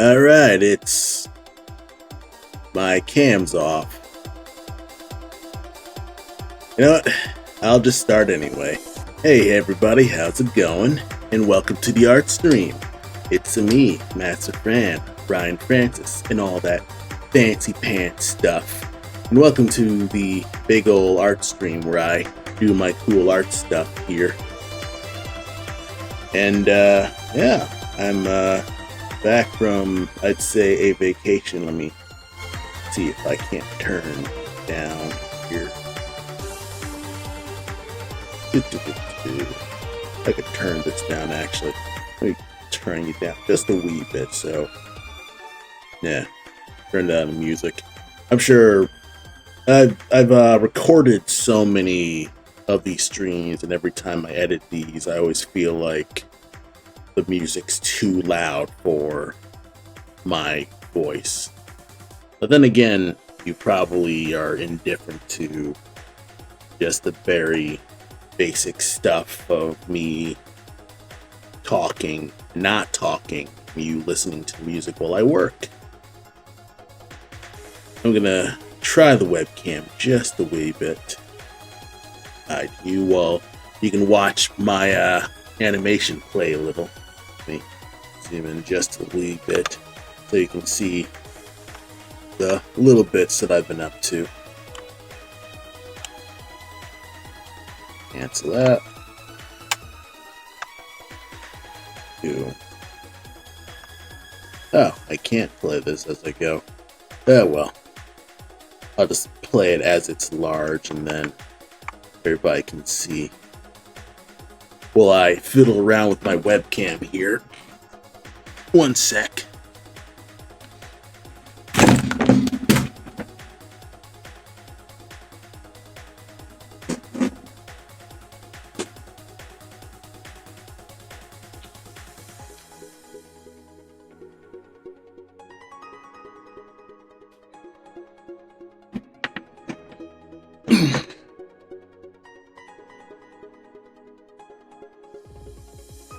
Alright, it's my cam's off. You know what? I'll just start anyway. Hey everybody, how's it going? And welcome to the art stream. It's me, Master Fran, Brian Francis, and all that fancy pants stuff. And welcome to the big ol' art stream where I do my cool art stuff here. And yeah, I'm back from, I'd say, a vacation. Let me see if I can't turn down here. I could turn this down actually. Let me turn you down just a wee bit. So yeah, turn down the music. I'm sure I've recorded so many of these streams, and every time I edit these, I always feel like the music's too loud for my voice. But then again, you probably are indifferent to just the very basic stuff of me talking, not talking, you listening to the music while I work. I'm gonna try the webcam just a wee bit. You can watch my animation play a little. Let me zoom in just a wee bit so you can see the little bits that I've been up to. Cancel that. Oh, I can't play this as I go. Oh well. I'll just play it as it's large and then everybody can see. While I fiddle around with my webcam here. One sec.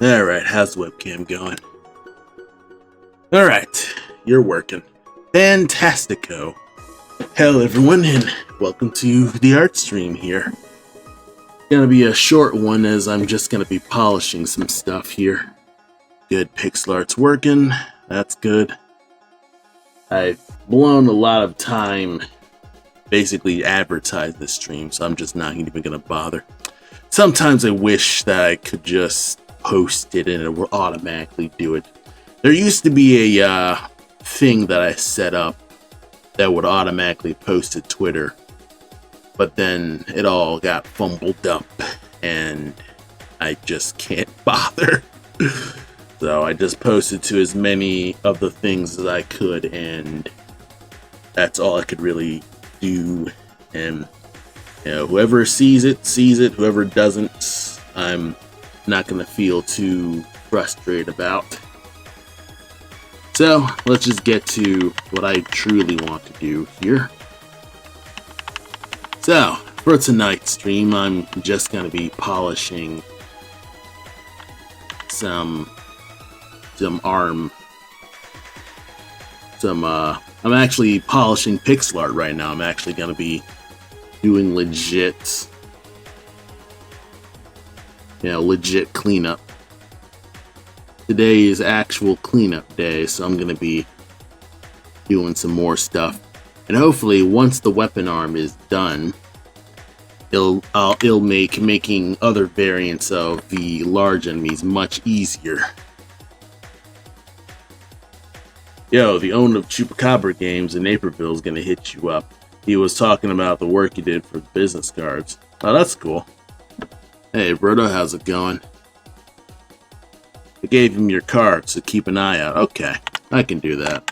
Alright, how's the webcam going? Alright, you're working. Fantastico. Hello everyone, and welcome to the art stream here. It's gonna be a short one as I'm just gonna be polishing some stuff here. Good, pixel art's working. That's good. I've blown a lot of time basically advertise this stream, so I'm just not even gonna bother. Sometimes I wish that I could just post it and it will automatically do it. There used to be a thing that I set up that would automatically post to Twitter, but then it all got fumbled up and I just can't bother. So I just posted to as many of the things as I could, and that's all I could really do. And you know, whoever sees it, whoever doesn't, I'm not gonna feel too frustrated about. So let's just get to what I truly want to do here. So for tonight's stream, I'm just gonna be polishing I'm actually polishing pixel art right now. I'm actually gonna be doing legit cleanup. Today is actual cleanup day, so I'm gonna be doing some more stuff. And hopefully, once the weapon arm is done, it'll make making other variants of the large enemies much easier. Yo, the owner of Chupacabra Games in Naperville is gonna hit you up. He was talking about the work you did for the business cards. Oh, that's cool. Hey, Brodo, how's it going? I gave him your card, so keep an eye out. Okay, I can do that.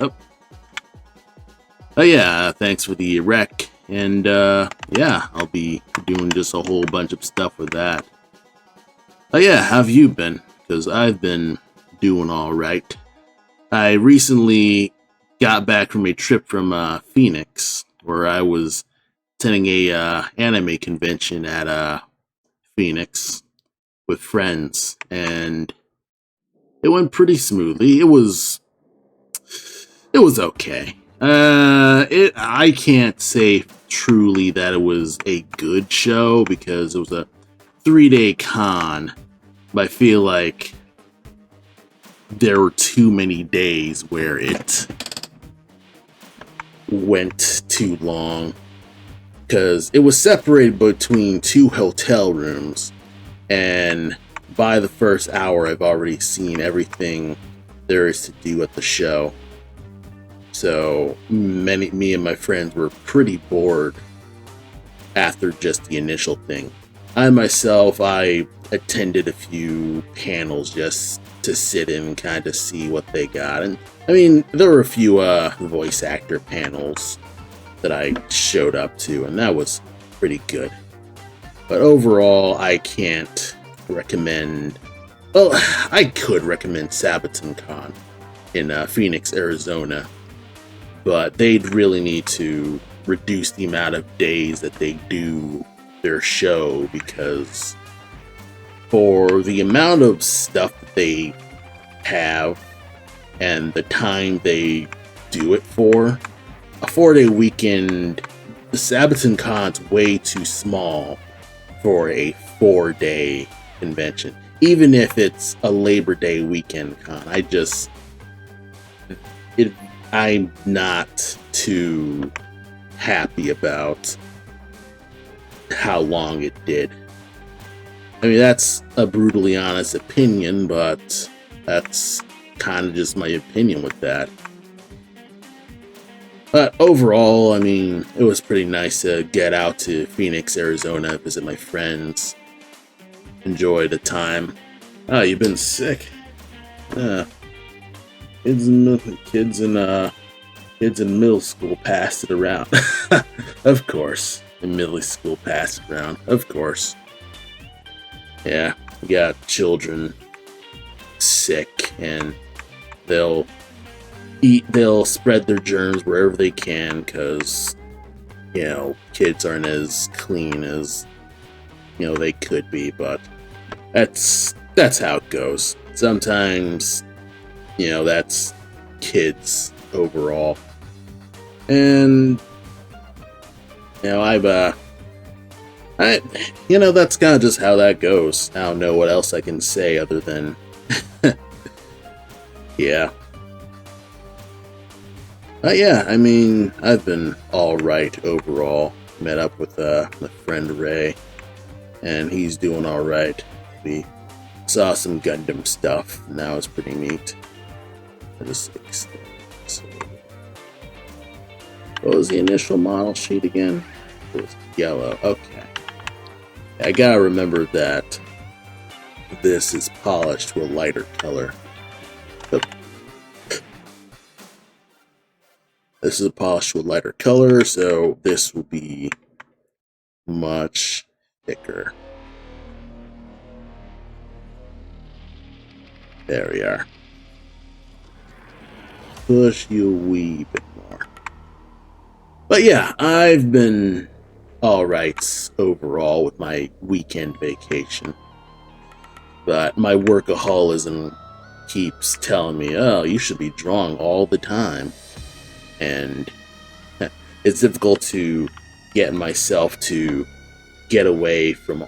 Oh yeah, thanks for the rec. And yeah, I'll be doing just a whole bunch of stuff with that. Oh yeah, how have you been? Because I've been doing alright. I recently got back from a trip from Phoenix, where I was attending a anime convention at Phoenix with friends, and it went pretty smoothly. It was it was okay. I can't say truly that it was a good show because it was a 3-day con, but I feel like there were too many days where it went too long because it was separated between 2 hotel rooms, and by the first hour I've already seen everything there is to do at the show. So me and my friends were pretty bored after just the initial thing. I attended a few panels just to sit in and kind of see what they got. And I mean, there were a few voice actor panels that I showed up to, and that was pretty good. But overall, I can't recommend... Well, I could recommend SabatonCon in Phoenix, Arizona, but they'd really need to reduce the amount of days that they do their show, because for the amount of stuff that they have and the time they do it for, a 4-day weekend, the SabatonCon's way too small for a 4-day convention. Even if it's a Labor Day weekend con, I'm not too happy about how long it did. I mean, that's a brutally honest opinion, but that's kind of just my opinion with that. But overall, I mean, it was pretty nice to get out to Phoenix, Arizona, visit my friends, enjoy the time. Oh, you've been sick. Kids in middle school passed it around. Of course. In middle school passed it around. Of course. Yeah, we got children sick, and they'll spread their germs wherever they can, because, you know, kids aren't as clean as, you know, they could be, but that's how it goes. Sometimes, you know, that's kids overall. And, you know, that's kind of just how that goes. I don't know what else I can say other than, yeah. Yeah, I mean, I've been alright overall. Met up with my friend Ray, and he's doing alright. We saw some Gundam stuff, and that was pretty neat. What was the initial model sheet again? It was yellow. Okay. I gotta remember that this is polished to a lighter color. This is a polished to a lighter color, so this will be much thicker. There we are. Push you a wee bit more. But yeah, I've been alright overall with my weekend vacation. But my workaholism keeps telling me, oh, you should be drawing all the time. And it's difficult to get myself to get away from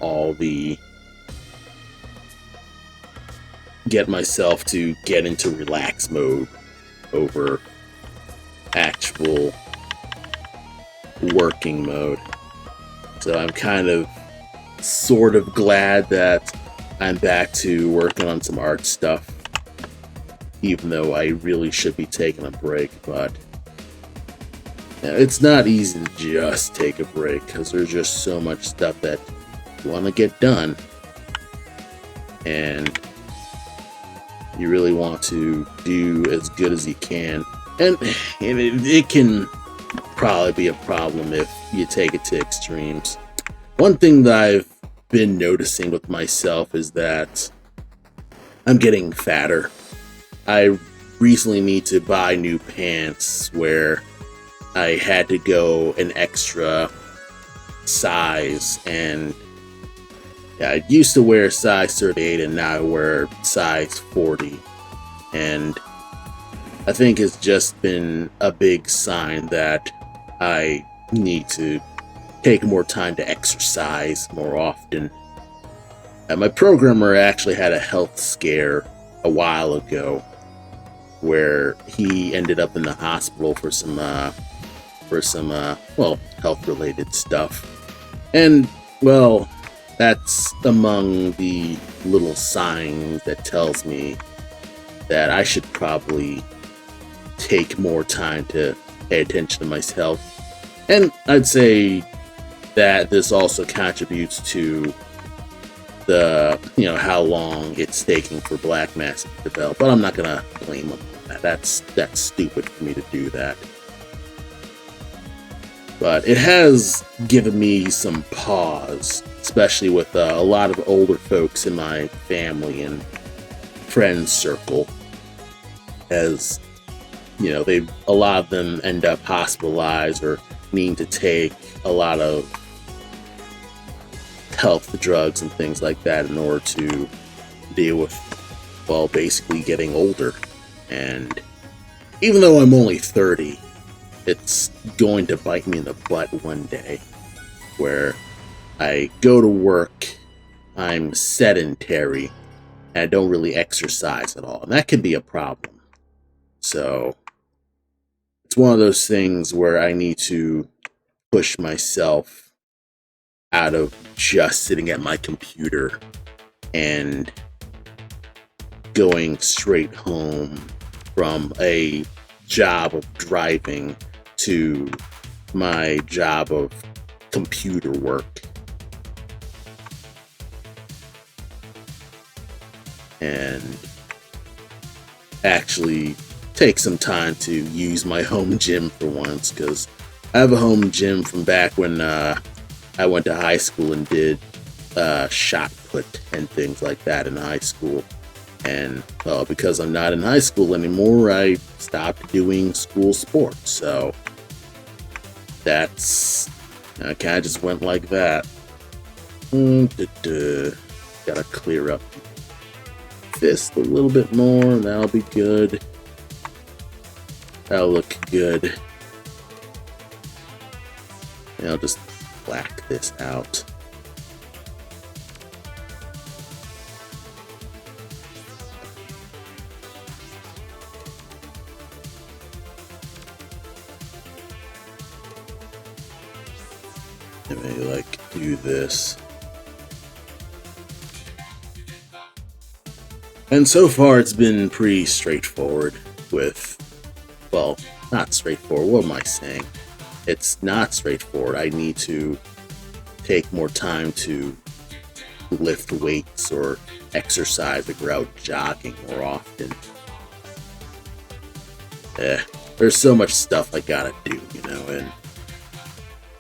get myself to get into relax mode over actual working mode. So I'm kind of sort of glad that I'm back to working on some art stuff, even though I really should be taking a break. But it's not easy to just take a break, because there's just so much stuff that you want to get done, and you really want to do as good as you can. And it can probably be a problem if you take it to extremes. One thing that I've been noticing with myself is that I'm getting fatter. I recently need to buy new pants where I had to go an extra size, and yeah, I used to wear size 38 and now I wear size 40, and I think it's just been a big sign that I need to take more time to exercise more often. My programmer actually had a health scare a while ago where he ended up in the hospital for some well, health related stuff. And well, that's among the little signs that tells me that I should probably take more time to pay attention to myself. And I'd say that this also contributes to the, how long it's taking for Black Mass to develop. But I'm not gonna blame him on that. That's stupid for me to do that. But it has given me some pause, especially with a lot of older folks in my family and friends circle, as a lot of them end up hospitalized or needing to take a lot of health drugs and things like that in order to deal with, well, basically getting older. And even though I'm only 30, it's going to bite me in the butt one day, where I go to work, I'm sedentary, and I don't really exercise at all. And that can be a problem. So it's one of those things where I need to push myself out of just sitting at my computer and going straight home from a job of driving to my job of computer work. And actually take some time to use my home gym for once, because I have a home gym from back when I went to high school and did shot put and things like that in high school. And because I'm not in high school anymore, I stopped doing school sports. So that's kind of just went like that. Gotta clear up fist a little bit more, and that'll be good. That'll look good. And I'll just black this out. And maybe do this. And so far it's been pretty straightforward with, well, not straightforward, what am I saying? It's not straightforward. I need to take more time to lift weights or exercise or go out jogging more often. There's so much stuff I gotta do, and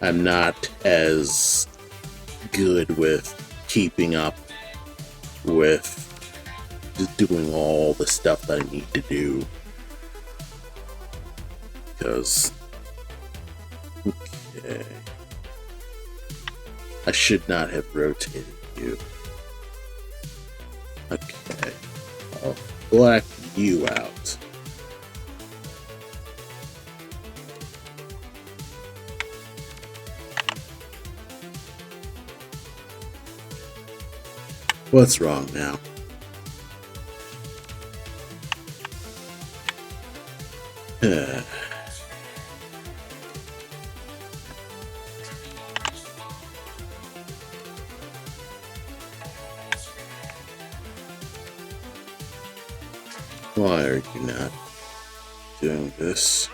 I'm not as good with keeping up with just doing all the stuff that I need to do. Because, okay, I should not have rotated you. Okay, I'll black you out. What's wrong now? Why are you not doing this?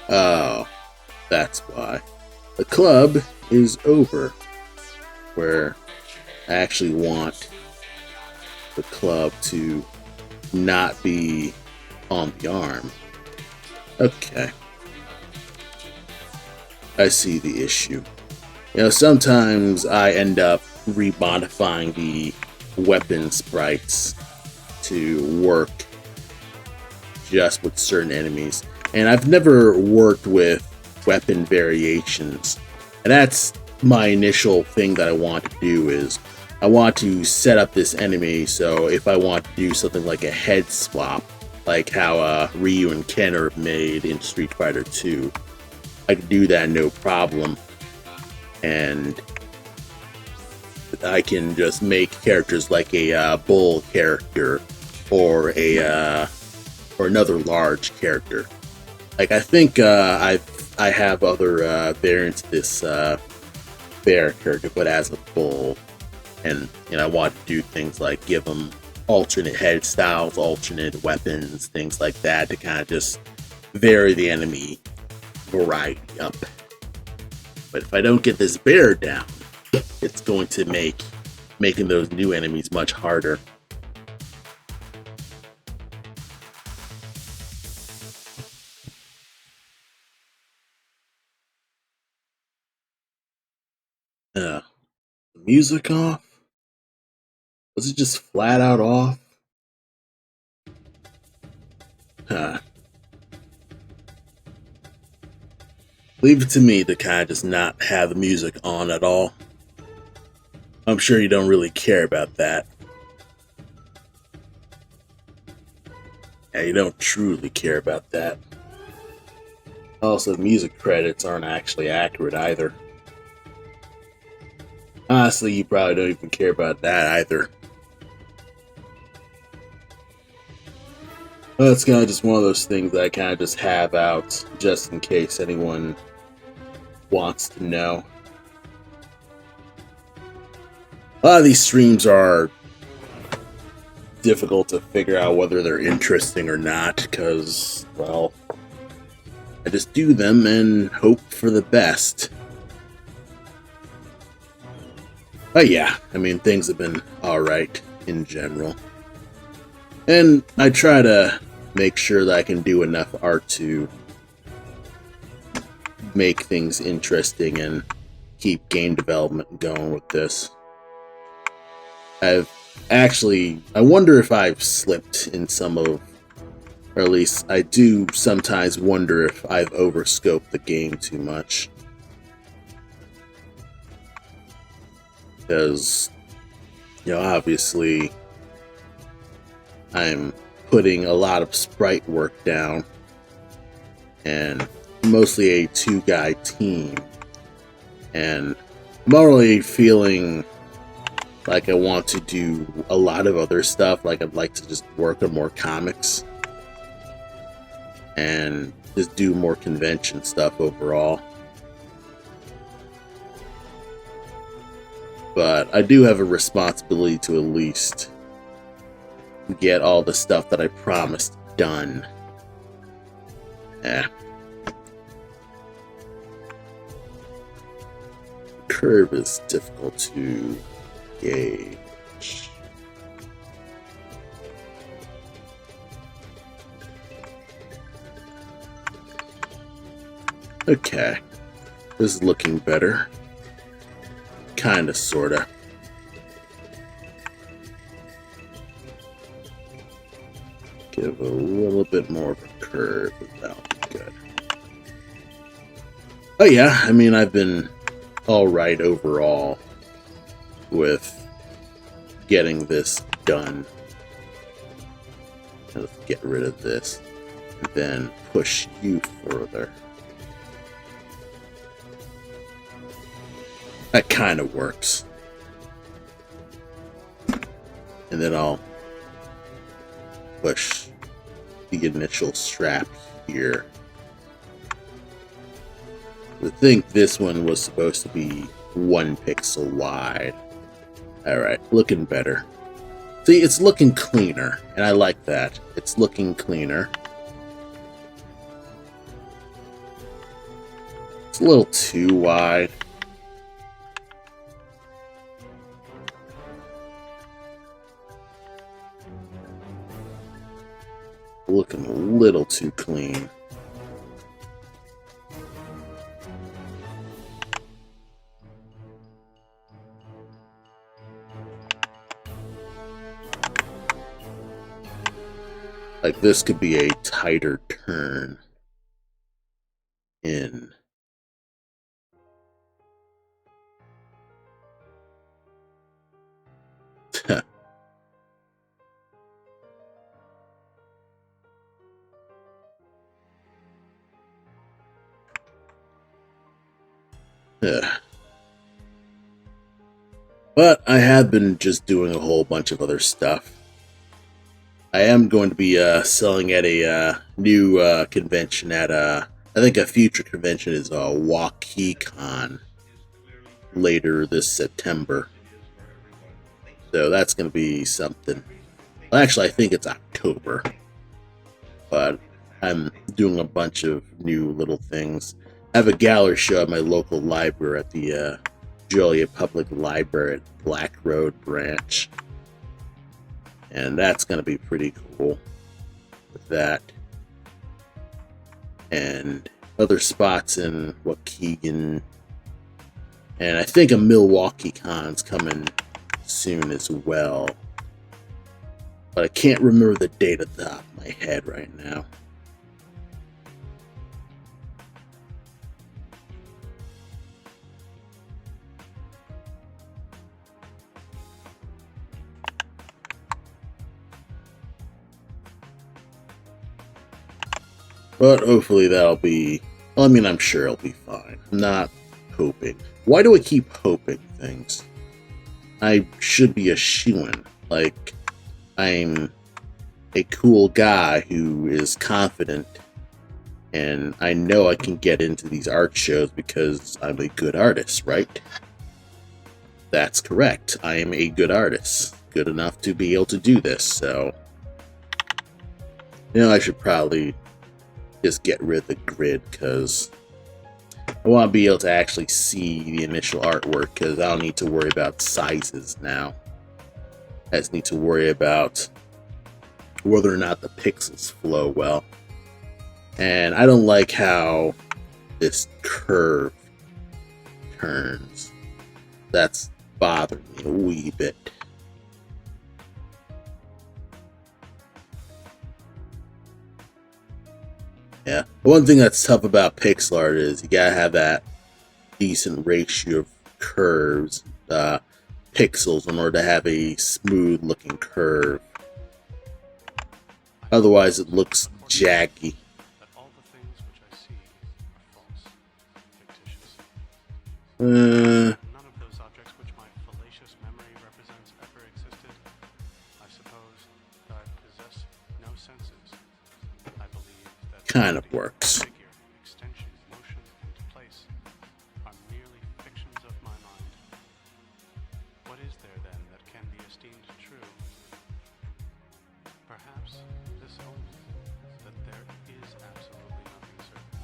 Oh, that's why. The club is over, where I actually want the club to not be on the arm. Okay. I see the issue. Sometimes I end up remodifying the weapon sprites to work just with certain enemies. And I've never worked with weapon variations. And that's my initial thing that I want to do, is I want to set up this enemy so if I want to do something like a head swap, like how Ryu and Ken are made in Street Fighter 2, I can do that no problem. And I can just make characters like a bull character or or another large character. Like I think I have other variants of this bear character, but as a bull, and I want to do things like give them alternate head styles, alternate weapons, things like that to kind of just vary the enemy variety up. But if I don't get this bear down, it's going to make making those new enemies much harder. Music off? Was it just flat out off? Huh. Leave it to me to kind of just not have the music on at all. I'm sure you don't really care about that. Yeah, you don't truly care about that. Also, the music credits aren't actually accurate either. Honestly, you probably don't even care about that either. Well, it's kind of just one of those things that I kind of just have out just in case anyone wants to know. A lot of these streams are difficult to figure out whether they're interesting or not because, well, I just do them and hope for the best. But yeah, I mean, things have been alright in general. And I try to make sure that I can do enough art to make things interesting and keep game development going with this. I wonder if I've slipped in some of, or at least I do sometimes wonder if I've overscoped the game too much. Because, obviously I'm putting a lot of sprite work down and mostly a two-guy team, and I'm already feeling like I want to do a lot of other stuff. Like I'd like to just work on more comics and just do more convention stuff overall. But I do have a responsibility to at least get all the stuff that I promised done. Curve is difficult to gauge. Okay, this is looking better. Kinda, sorta. Give a little bit more of a curve. That'll be good. Oh yeah, I mean, I've been alright overall with getting this done. Let's get rid of this, and then push you further. That kind of works. And then I'll push the initial strap here. I think this one was supposed to be 1 pixel wide. Alright, looking better. See, it's looking cleaner, and I like that. It's looking cleaner. It's a little too wide. Looking a little too clean. Like this could be a tighter turn in. But I have been just doing a whole bunch of other stuff. I am going to be selling at a new convention at I think a future convention is WaukeeCon later this September. So that's going to be something. Well, actually, I think it's October. But I'm doing a bunch of new little things. I have a gallery show at my local library at the Joliet Public Library at Black Road Branch. And that's going to be pretty cool with that. And other spots in Waukegan. And I think a Milwaukee Con's coming soon as well. But I can't remember the date at the top of my head right now. But hopefully that'll be... Well, I mean, I'm sure it'll be fine. I'm not hoping. Why do I keep hoping things? I should be a shoo-in. Like, I'm a cool guy who is confident, and I know I can get into these art shows because I'm a good artist, right? That's correct. I am a good artist. Good enough to be able to do this, so... You know, I should probably just get rid of the grid, because I want to be able to actually see the initial artwork, because I don't need to worry about sizes now. I just need to worry about whether or not the pixels flow well. And I don't like how this curve turns. That's bothering me a wee bit. Yeah, one thing that's tough about pixel art is you gotta have that decent ratio of curves, pixels, in order to have a smooth looking curve. Otherwise it looks jaggy. None of those objects which my fallacious memory represents ever existed. I suppose that I possess no senses. I believe that kind of works. figure, extension, motion, and place are merely fictions of my mind. What is there then that can be esteemed true? Perhaps this only, that there is absolutely nothing certain.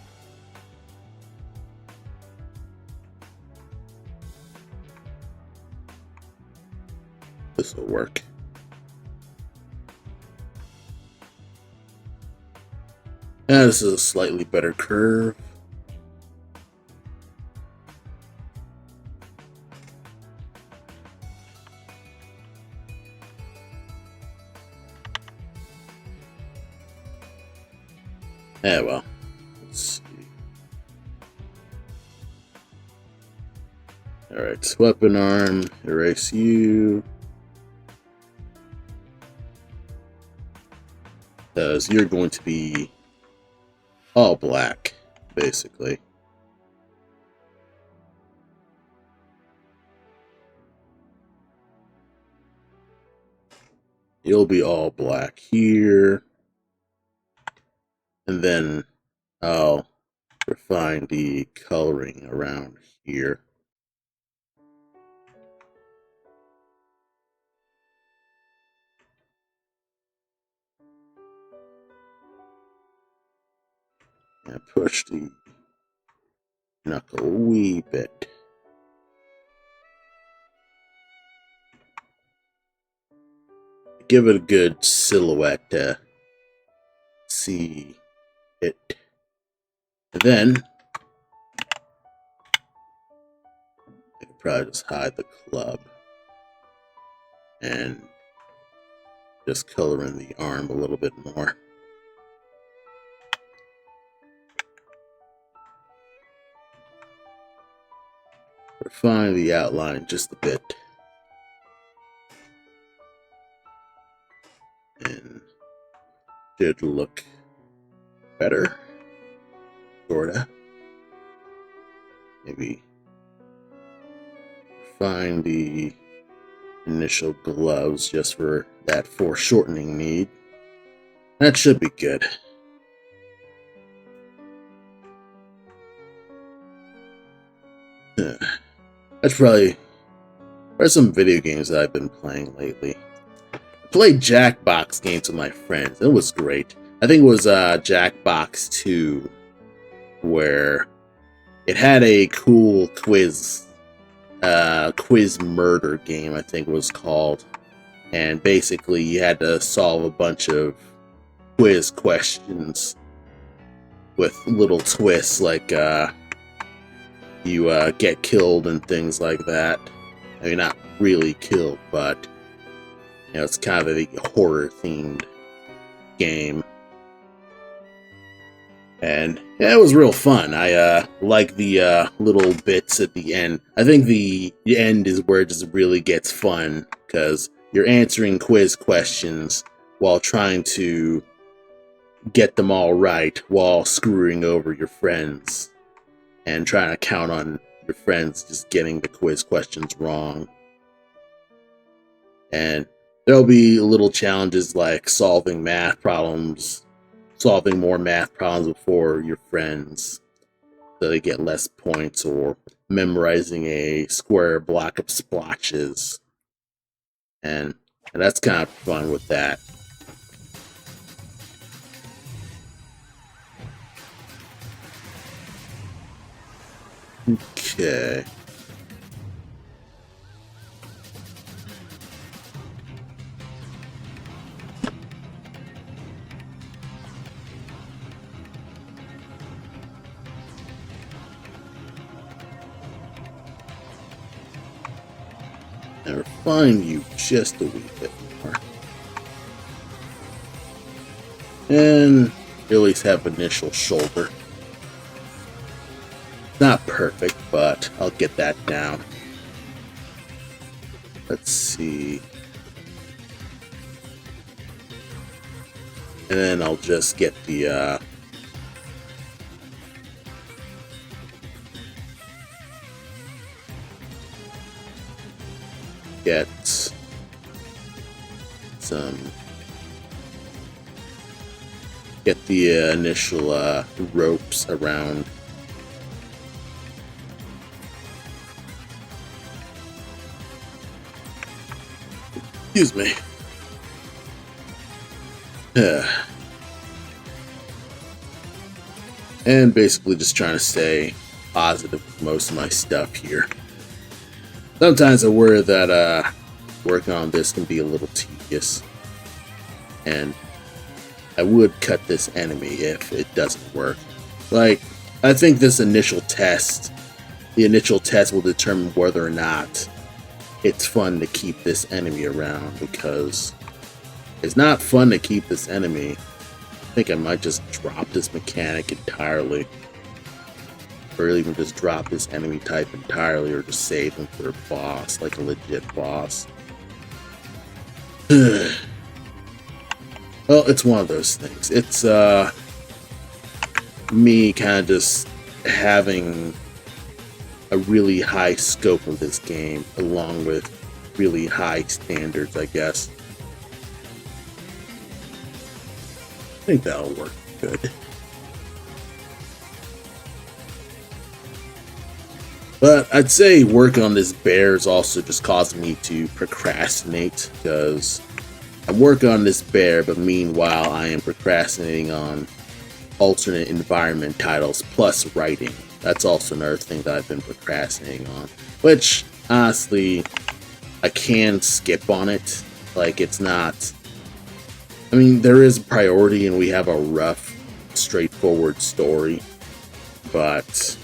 This will work. And this is a slightly better curve. Yeah, well, let's see. Alright, weapon arm, erase you. Because you're going to be all black, basically. You'll be all black here. And then I'll refine the coloring around here. And push the knuckle a wee bit. Give it a good silhouette to see it. And then I could probably just hide the club and just color in the arm a little bit more. Refine the outline just a bit. And should look better. Sorta. Maybe refine the initial gloves just for that foreshortening need. That should be good. That's probably some video games that I've been playing lately. I played Jackbox games with my friends. It was great. I think it was Jackbox 2, where it had a cool quiz murder game, I think it was called. And basically you had to solve a bunch of quiz questions with little twists, like you get killed and things like that. I mean, not really killed, but you know, it's kind of a horror themed game. And yeah, it was real fun. I like the little bits at the end. I think the end is where it just really gets fun, because you're answering quiz questions while trying to get them all right while screwing over your friends and trying to count on your friends just getting the quiz questions wrong. And there'll be little challenges like solving more math problems before your friends, so they get less points, or memorizing a square block of splotches. And that's kind of fun with that. Okay. Now refine you just a wee bit more. And at least have initial shoulder. Not perfect, but I'll get that down. Let's see. And then I'll just get the get the initial ropes around. Excuse me. And basically just trying to stay positive with most of my stuff here. Sometimes I worry that working on this can be a little tedious, and I would cut this enemy if it doesn't work. Like, I think the initial test will determine whether or not it's fun to keep this enemy around, because it's not fun to keep this enemy. I think I might just drop this mechanic entirely, or even just drop this enemy type entirely, or just save him for a boss, like a legit boss. Well, it's one of those things. It's me kind of just having a really high scope of this game, along with really high standards, I guess. I think that'll work good. But I'd say working on this bear is also just causing me to procrastinate, because I'm working on this bear, but meanwhile I am procrastinating on alternate environment titles plus writing. That's also another thing that I've been procrastinating on, which honestly I can skip on it. Like, it's not, I mean, there is a priority and we have a rough, straightforward story, but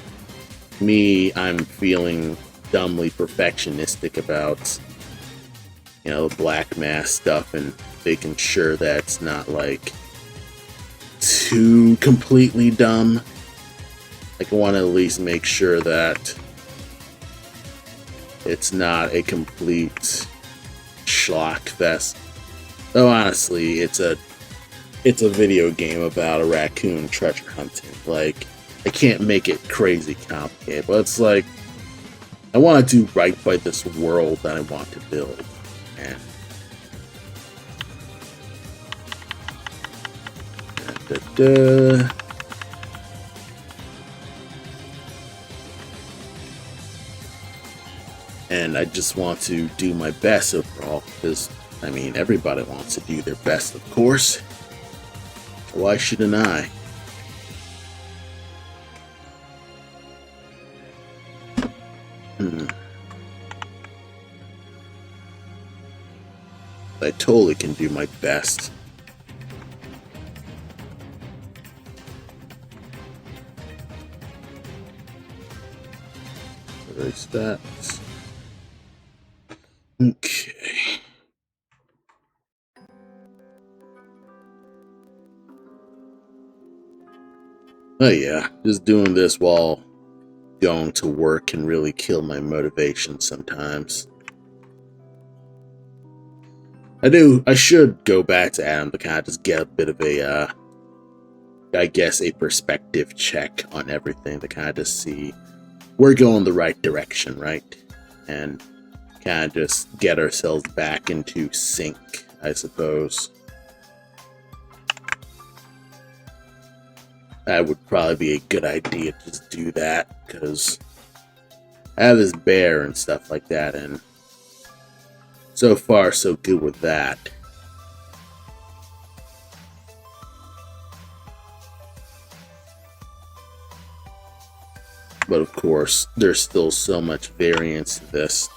me, I'm feeling dumbly perfectionistic about, you know, the Black Mass stuff, and making sure that it's not like too completely dumb. Like, I want to at least make sure that it's not a complete schlock fest. Though honestly, it's a video game about a raccoon treasure hunting. Like, I can't make it crazy complicated, but it's like, I want to do right by this world that I want to build. And da, da, da. And I just want to do my best overall, because, I mean, everybody wants to do their best, of course. Why shouldn't I? I totally can do my best. Erase that. Okay. Oh yeah, just doing this while going to work can really kill my motivation sometimes. I should go back to Adam to kind of just get a bit of a, I guess, a perspective check on everything to kind of just see we're going the right direction, right? And kind of just get ourselves back into sync, I suppose. That would probably be a good idea to just do that, because I have this bear and stuff like that, and so far so good with that. But of course, there's still so much variance to this.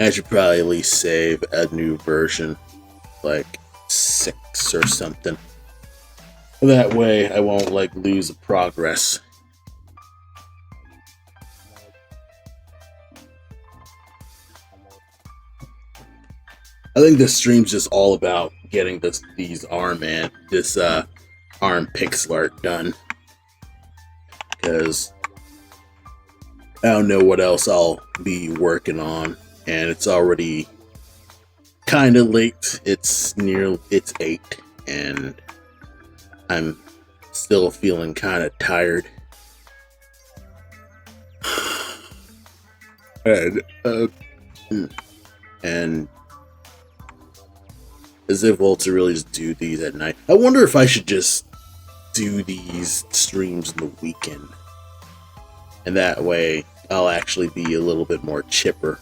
I should probably at least save a new version, like 6 or something. That way I won't like lose the progress. I think this stream's just all about getting these arm pixel art done, because I don't know what else I'll be working on, and it's already kind of late. It's 8, and I'm still feeling kind of tired. And as if well to really just do these at night. I wonder if I should just do these streams in the weekend, and that way I'll actually be a little bit more chipper.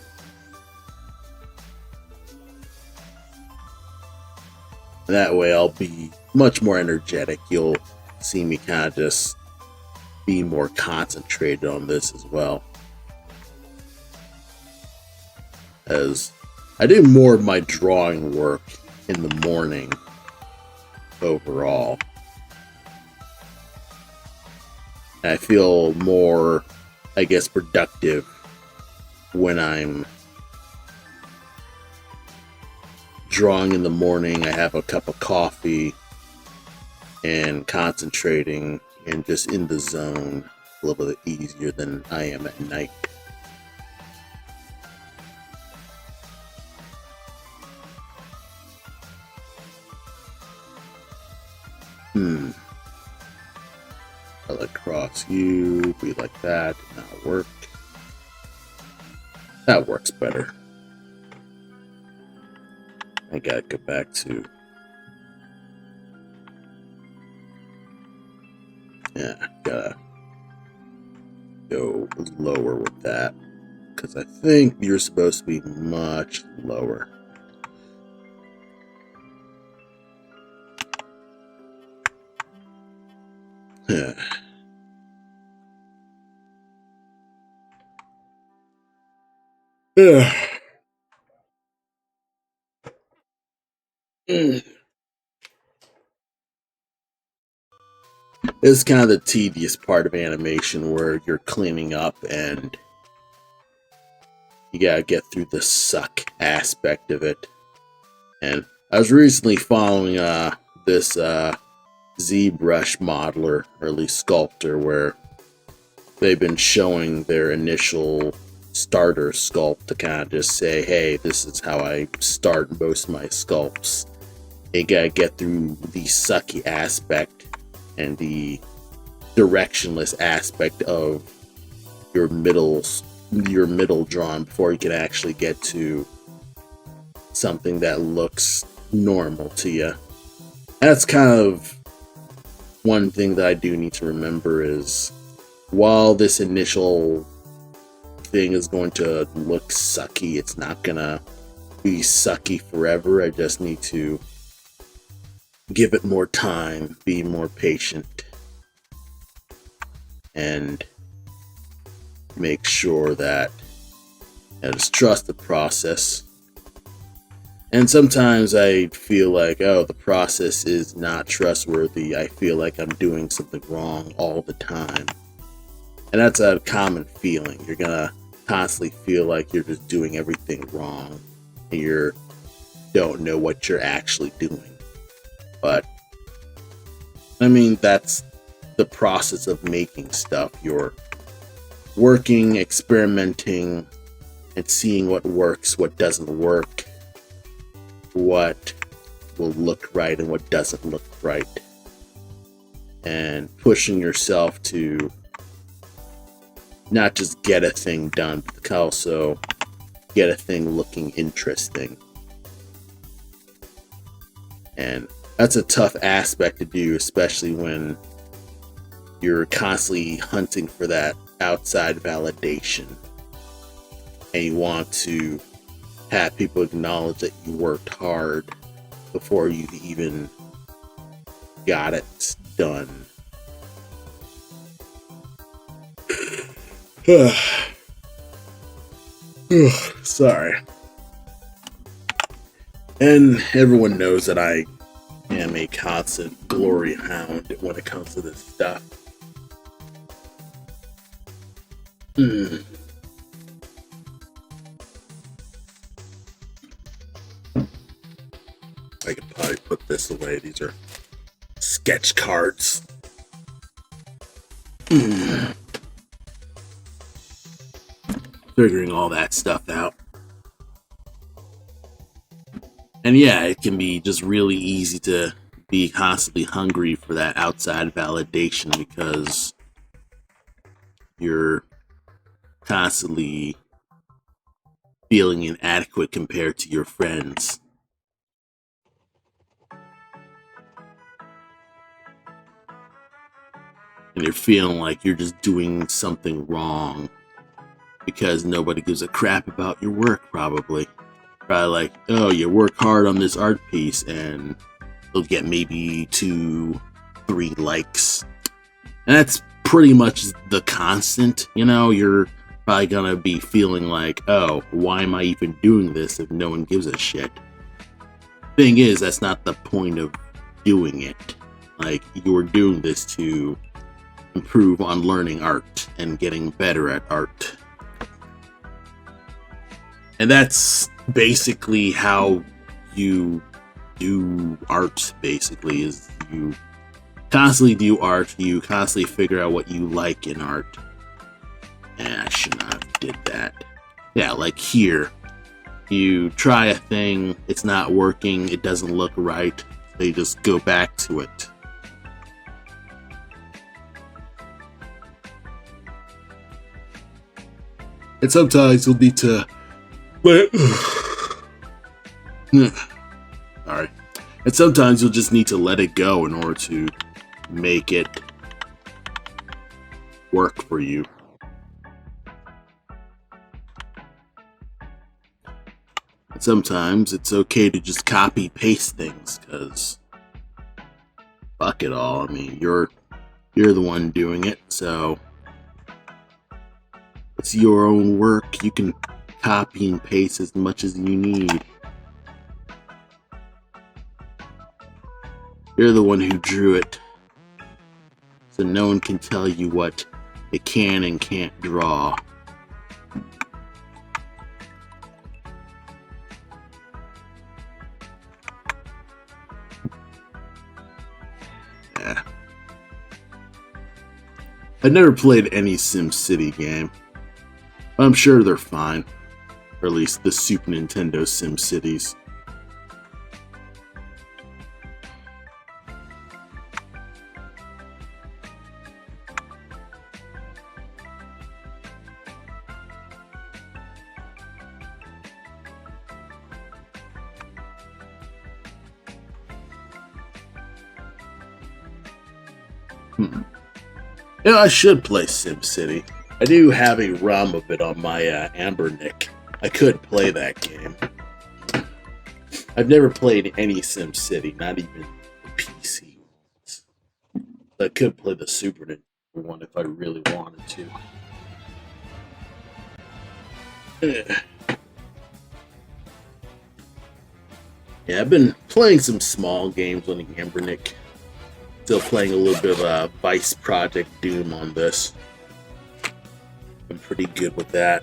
And that way I'll be much more energetic. You'll see me kind of just be more concentrated on this as well, as I do more of my drawing work in the morning overall. I feel more, I guess, productive when I'm drawing in the morning. I have a cup of coffee and concentrating and just in the zone a little bit easier than I am at night. I like cross you, be like that, did not work. That works better. I gotta go back to, yeah, gotta go lower with that, because I think you're supposed to be much lower. Yeah. Yeah. This is kind of the tedious part of animation, where you're cleaning up and you gotta get through the suck aspect of it. And I was recently following this ZBrush modeler, or at least sculptor, where they've been showing their initial starter sculpt to kind of just say, hey, this is how I start most of my sculpts. You gotta get through the sucky aspect and the directionless aspect of your middle your middle drawn before you can actually get to something that looks normal to you. That's kind of one thing that I do need to remember is while this initial thing is going to look sucky, it's not gonna be sucky forever. I just need to give it more time, be more patient, and make sure that I just trust the process. And sometimes I feel like, oh, the process is not trustworthy. I feel like I'm doing something wrong all the time. And that's a common feeling. You're gonna constantly feel like you're just doing everything wrong and you don't know what you're actually doing. But I mean, that's the process of making stuff. You're working, experimenting, and seeing what works, what doesn't work, what will look right and what doesn't look right, and pushing yourself to not just get a thing done, but also get a thing looking interesting. And that's a tough aspect to do, especially when you're constantly hunting for that outside validation and you want to have people acknowledge that you worked hard before you even got it done. Sorry. And everyone knows that I am a constant glory hound when it comes to this stuff. I could probably put this away. These are sketch cards. Figuring all that stuff out. And yeah, it can be just really easy to be constantly hungry for that outside validation because you're constantly feeling inadequate compared to your friends. And you're feeling like you're just doing something wrong because nobody gives a crap about your work, probably. Probably like, oh, you work hard on this art piece and you'll get maybe 2-3 likes. And that's pretty much the constant, you know. You're probably gonna be feeling like, oh, why am I even doing this if no one gives a shit? Thing is, that's not the point of doing it. Like, you're doing this to improve on learning art and getting better at art. And that's basically how you do art, basically, is you constantly do art, you constantly figure out what you like in art. And I should not have did that. Yeah, like here, you try a thing, it's not working, it doesn't look right, so you just go back to it. And sometimes you'll need to Alright. And sometimes you'll just need to let it go in order to make it work for you. And sometimes it's okay to just copy paste things, because fuck it all. I mean, you're the one doing it, so it's your own work. You can copy and paste as much as you need. You're the one who drew it, so no one can tell you what it can and can't draw. Yeah. I've never played any SimCity game. I'm sure they're fine. Or at least the Super Nintendo SimCities. Hmm. You know, I should play SimCity. I do have a ROM of it on my Amber Nick. I could play that game. I've never played any SimCity, not even the PC ones. I could play the Super Nintendo one if I really wanted to. Yeah, I've been playing some small games on the Amber Nick. Still playing a little bit of Vice Project Doom on this. I'm pretty good with that.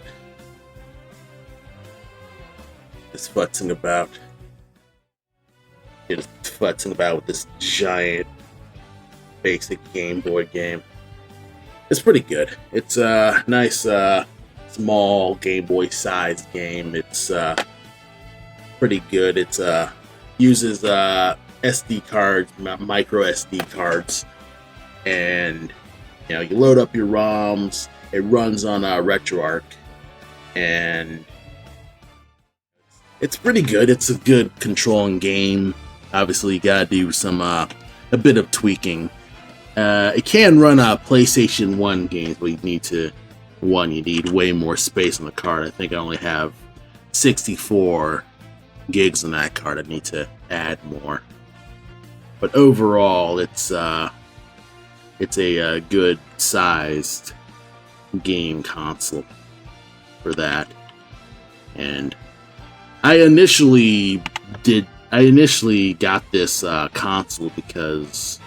Just futzing about. Just futzing about with this giant basic Game Boy game. It's pretty good. It's a nice small Game Boy sized game. It's pretty good. It's uses SD cards, micro SD cards, and you know, you load up your ROMs. It runs on RetroArch, and it's pretty good. It's a good controlling game. Obviously, you gotta do some a bit of tweaking. It can run PlayStation 1 games, but you need way more space on the card. I think I only have 64 gigs on that card. I need to add more. But overall, it's a good sized game console for that. And I initially got this console because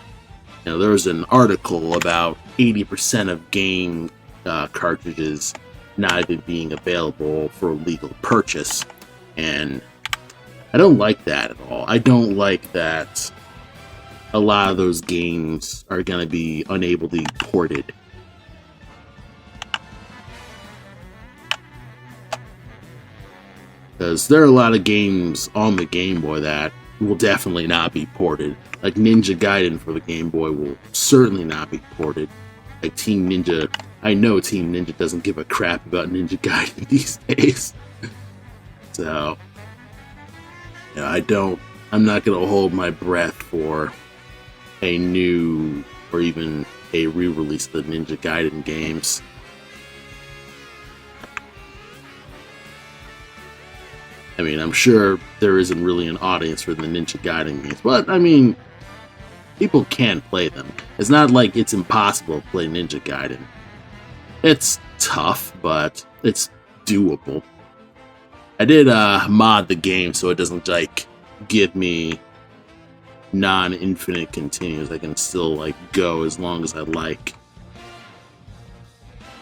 there was an article about 80% of game cartridges not even being available for legal purchase, and I don't like that at all. I don't like that a lot of those games are going to be unable to be ported. Because there are a lot of games on the Game Boy that will definitely not be ported. Like Ninja Gaiden for the Game Boy will certainly not be ported. Like Team Ninja, I know Team Ninja doesn't give a crap about Ninja Gaiden these days. So, I'm not going to hold my breath for a new or even a re-release of the Ninja Gaiden games. I mean, I'm sure there isn't really an audience for the Ninja Gaiden games, but I mean, people can play them. It's not like it's impossible to play Ninja Gaiden. It's tough, but it's doable. I did mod the game so it doesn't give me non-infinite continues. I can still go as long as I like.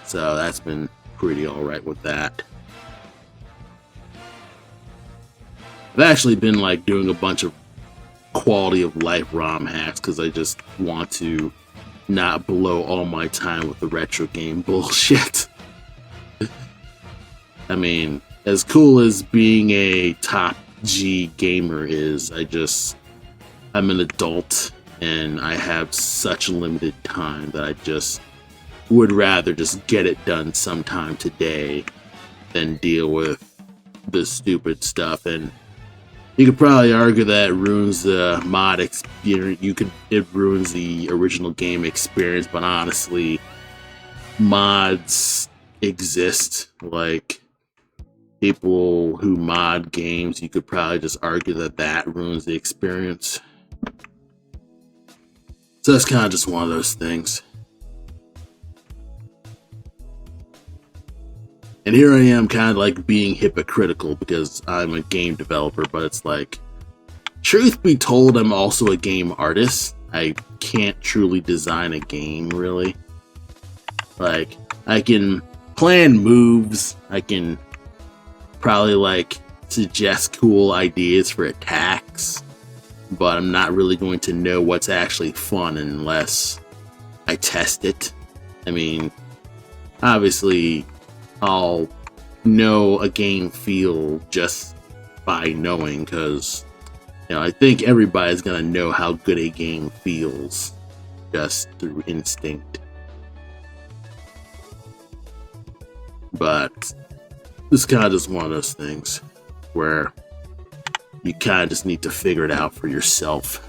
So that's been pretty alright with that. I've actually been doing a bunch of quality of life ROM hacks because I just want to not blow all my time with the retro game bullshit. I mean, as cool as being a top G gamer is, I'm an adult and I have such limited time that I just would rather just get it done sometime today than deal with the stupid stuff. And you could probably argue that it ruins the mod experience. It ruins the original game experience, but honestly, mods exist. People who mod games, you could probably just argue that ruins the experience. So that's kind of just one of those things. And here I am kind of being hypocritical because I'm a game developer, but it's truth be told, I'm also a game artist. I can't truly design a game, really. I can plan moves, I can probably suggest cool ideas for attacks, but I'm not really going to know what's actually fun unless I test it. I mean, obviously, I'll know a game feel just by knowing, because I think everybody's gonna know how good a game feels just through instinct. But this is kind of just one of those things where you kind of just need to figure it out for yourself.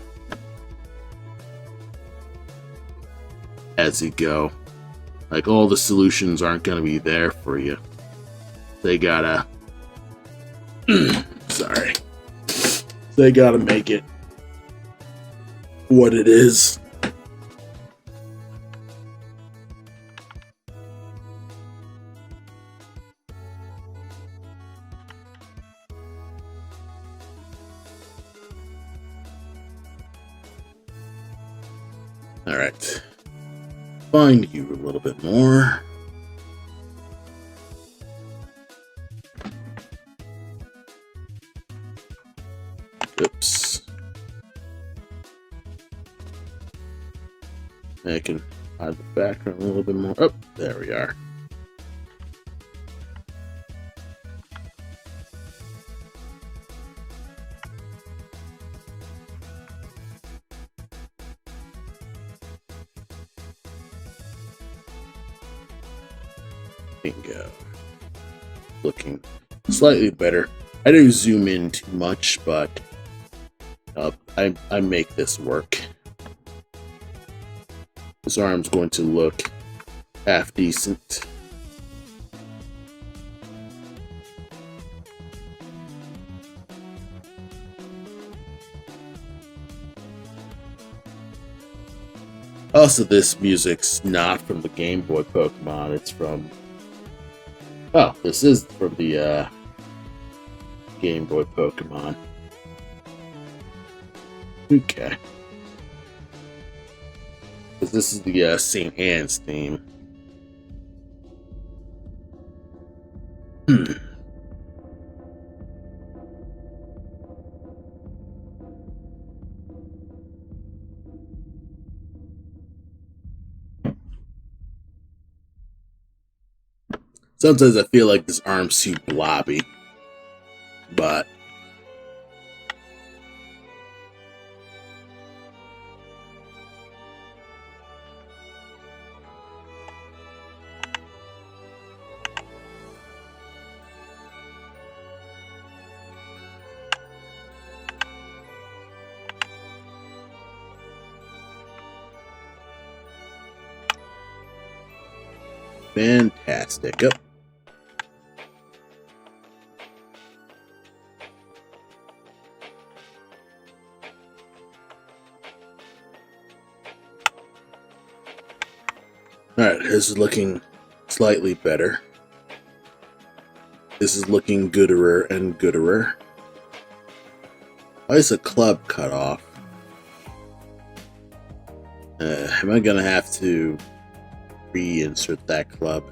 as you go. Like, all the solutions aren't going to be there for you. They gotta... sorry. They gotta make it what it is. Alright. Find you a little bit more. Oops. I can hide the background a little bit more. Oh, there we are. Bingo. Looking slightly better. I do zoom in too much, but I make this work. This arm's going to look half decent. Also, this music's not from the Game Boy Pokemon, it's from... Oh, this is from the Game Boy Pokemon. Okay. Because this is the St. Anne's theme. Sometimes I feel like this arm's too blobby, but fantastic. Yep. Alright, this is looking slightly better. This is looking gooder and gooder. Why is a club cut off? Am I gonna have to reinsert that club?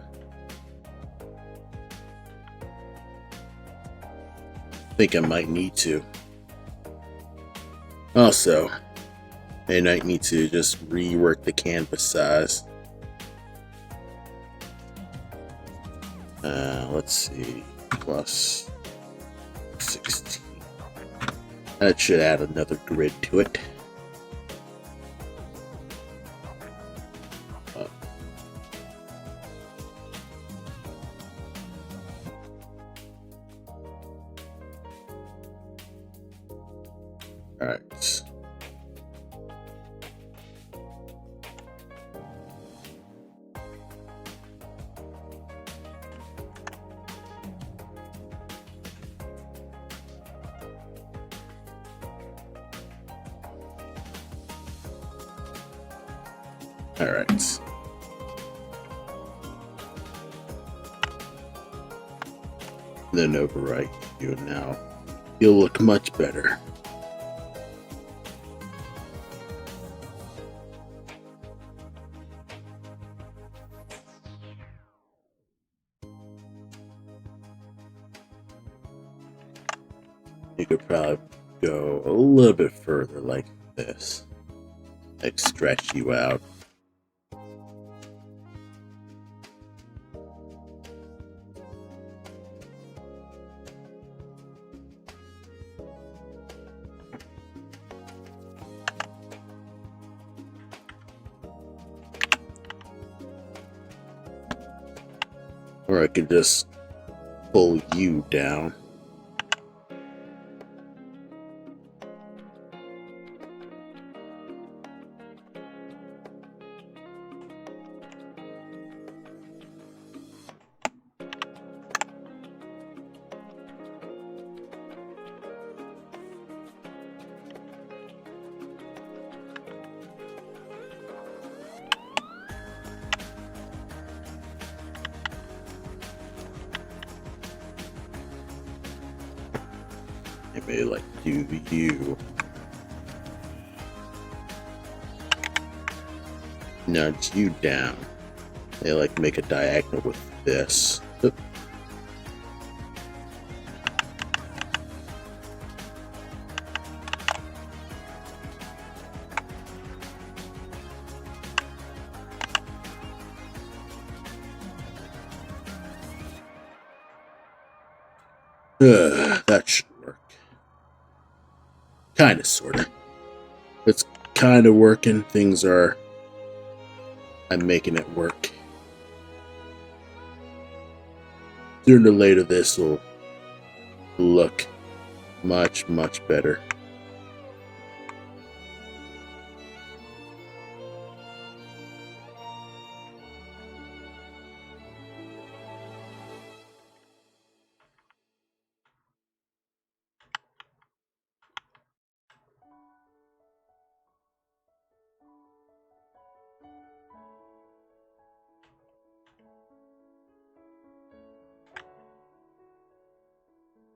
I think I might need to. Also, I might need to just rework the canvas size. Let's see, plus 16. That should add another grid to it. Alright. Alright. Then overwrite you now. You'll look much better. You could probably go a little bit further like this. Like stretch you out. Or I could just pull you down. I may like do you. Nudge you down. They like make a diagonal with this. Oop. That should work. Kinda, sorta. It's kinda working. I'm making it work. Sooner or later, this will look much, much better.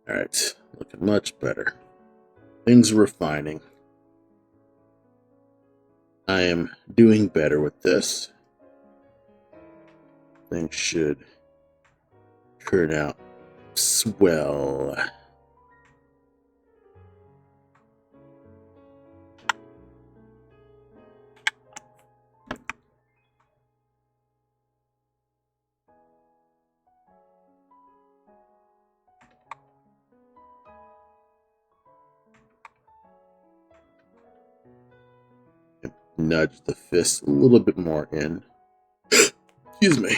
Alright, looking much better. Things are refining. I am doing better with this. Things should turn out swell. Nudge the fist a little bit more in. Excuse me.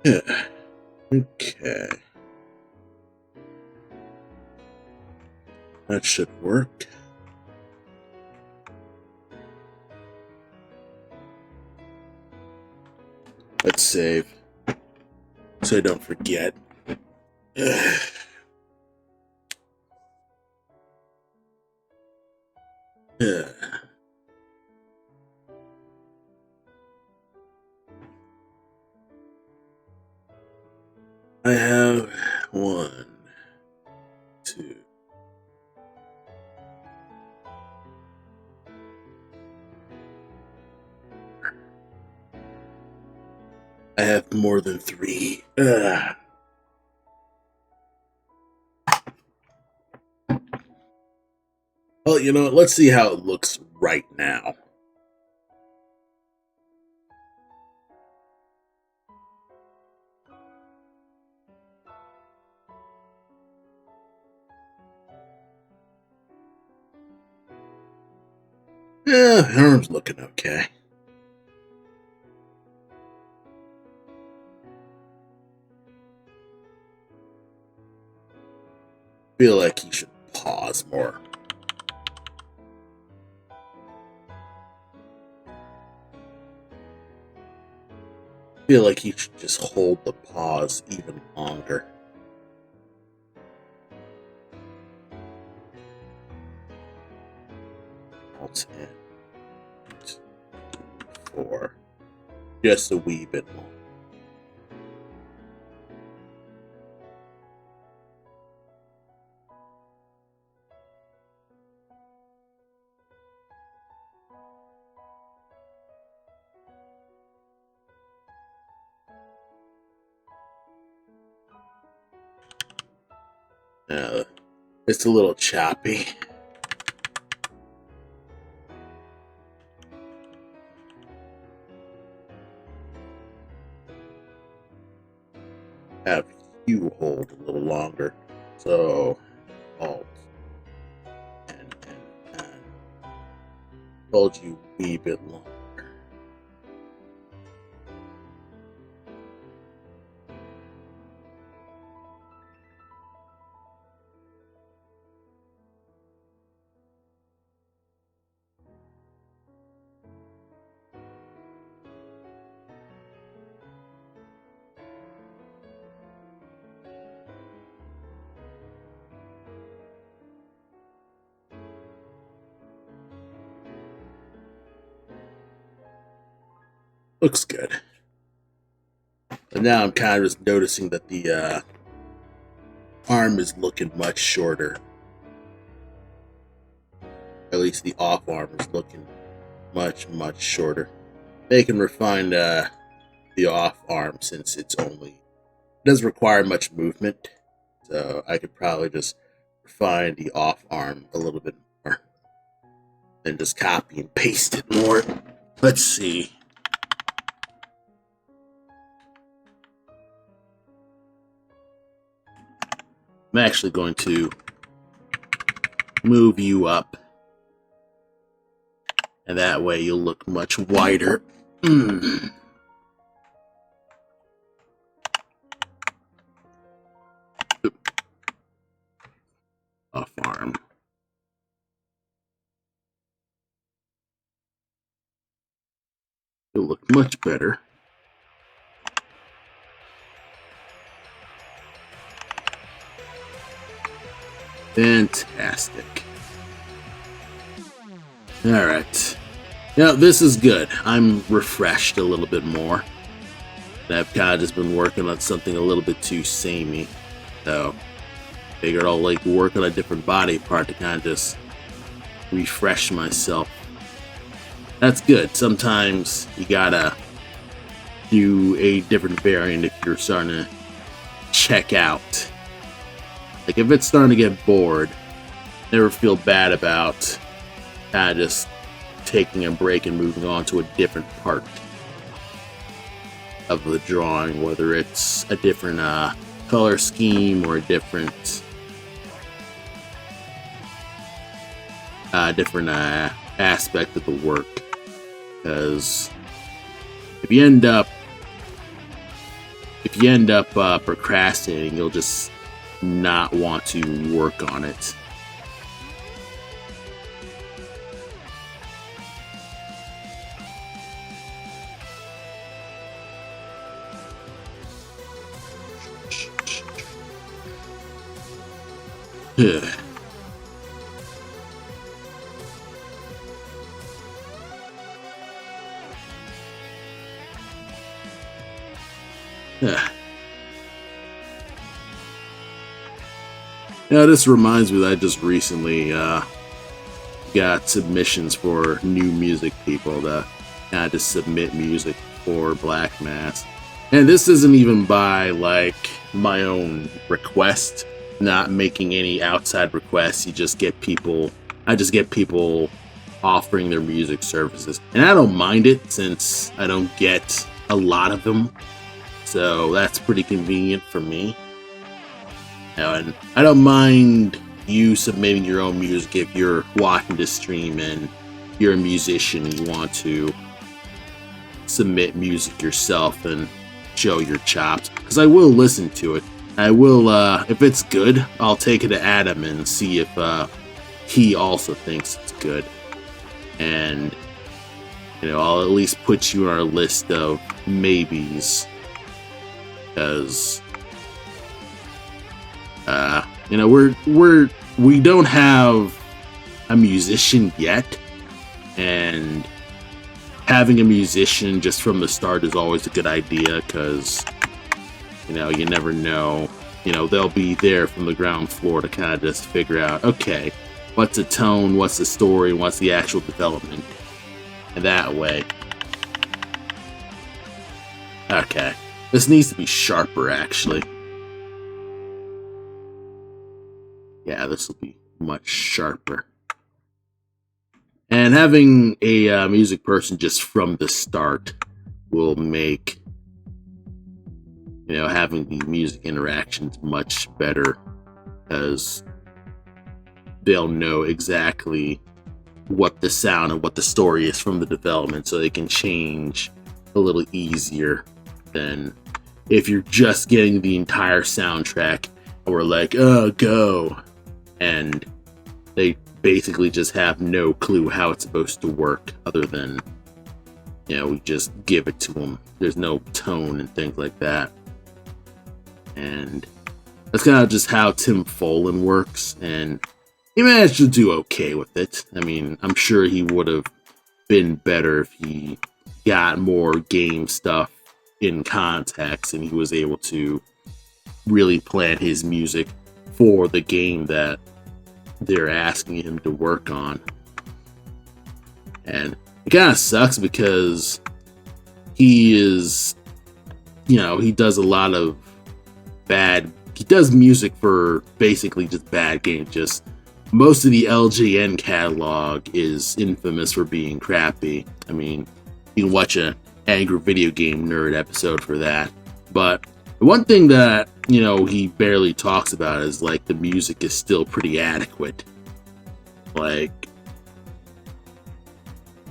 Yeah. Okay. That should work. Let's save so I don't forget. I have 1, 2. I have more than 3. Well, you know what? Let's see how it looks right now. Yeah, her arm's looking okay. Feel like he should pause more. Feel like he should just hold the pause even longer. Alt and 4. Just a wee bit more. It's a little choppy. Have you hold a little longer. So, Alt and hold you a wee bit longer. looks good. But now I'm kind of just noticing that the arm is looking much shorter. At least the off arm is looking much shorter. They can refine the off arm since it doesn't require much movement. So I could probably just refine the off arm a little bit more. Then just copy and paste it more. Let's see. I'm actually going to move you up. And that way you'll look much wider. Off arm. You'll look much better. Fantastic. Alright. Now, this is good. I'm refreshed a little bit more. And I've kind of just been working on something a little bit too samey. So, figured I'll work on a different body part to kind of just refresh myself. That's good. Sometimes you gotta do a different variant if you're starting to check out. Like, if it's starting to get bored, never feel bad about kind of just taking a break and moving on to a different part of the drawing, whether it's a different color scheme or a different aspect of the work. Because if you end up procrastinating, you'll just not want to work on it. Now, this reminds me that I just recently got submissions for new music people to kind of submit music for Black Mass. And this isn't even by my own request, not making any outside requests. I just get people offering their music services. And I don't mind it since I don't get a lot of them. So that's pretty convenient for me. And I don't mind you submitting your own music if you're watching this stream and you're a musician and you want to submit music yourself and show your chops. Because I will listen to it. I will, if it's good, I'll take it to Adam and see if he also thinks it's good. And, I'll at least put you on our list of maybes. Because we don't have a musician yet, and having a musician just from the start is always a good idea, because you never know. They'll be there from the ground floor to kind of just figure out, okay, what's the tone, what's the story, what's the actual development, and that way. Okay, this needs to be sharper, actually. Yeah, this will be much sharper. And having a music person just from the start will make, having the music interactions much better, because they'll know exactly what the sound and what the story is from the development, so they can change a little easier than if you're just getting the entire soundtrack and we're like, oh, go. And they basically just have no clue how it's supposed to work, other than, we just give it to them. There's no tone and things like that. And that's kind of just how Tim Follin works, and he managed to do okay with it. I mean, I'm sure he would have been better if he got more game stuff in context, and he was able to really plan his music for the game that they're asking him to work on. And it kind of sucks because he is, he does a lot of he does music for basically just bad games. Just most of the LJN catalog is infamous for being crappy. I mean, you can watch an Angry Video Game Nerd episode for that. But the one thing that, he barely talks about is like the music is still pretty adequate. Like,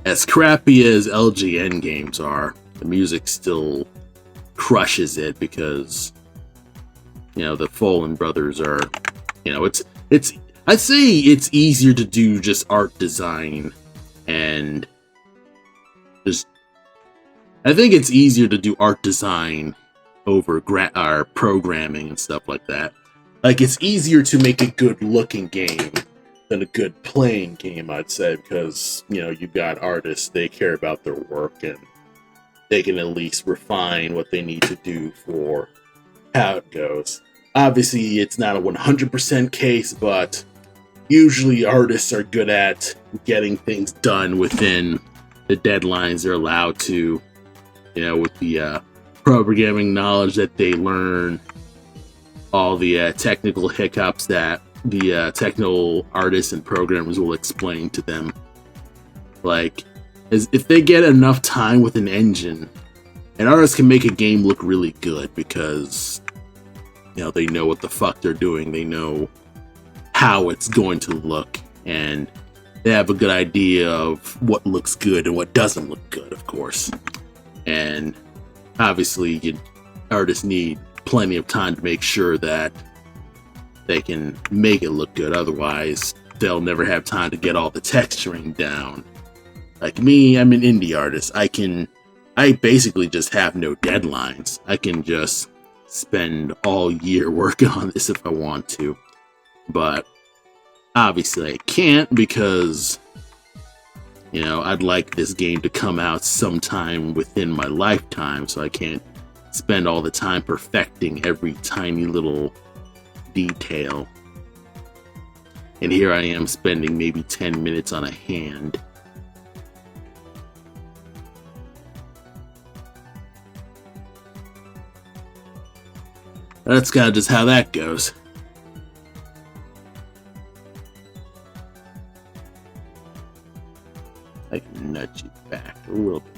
as crappy as LGN games are, the music still crushes it because, the Fallen Brothers are, it's I'd say it's easier to do just art design and just, I think it's easier to do art design over programming and stuff like that. Like, it's easier to make a good looking game than a good playing game, I'd say, because, you've got artists, they care about their work and they can at least refine what they need to do for how it goes. Obviously, it's not a 100% case, but usually artists are good at getting things done within the deadlines they're allowed to, with the programming knowledge that they learn, all the technical hiccups that the technical artists and programmers will explain to them. Like, if they get enough time with an engine, an artist can make a game look really good because, they know what the fuck they're doing. They know how it's going to look, and they have a good idea of what looks good and what doesn't look good, of course. And obviously, artists need plenty of time to make sure that they can make it look good. Otherwise, they'll never have time to get all the texturing down. Like me, I'm an indie artist. I basically just have no deadlines. I can just spend all year working on this if I want to. But obviously I can't because, I'd like this game to come out sometime within my lifetime, so I can't spend all the time perfecting every tiny little detail. And here I am spending maybe 10 minutes on a hand. That's kind of just how that goes. I can nudge you back a little bit.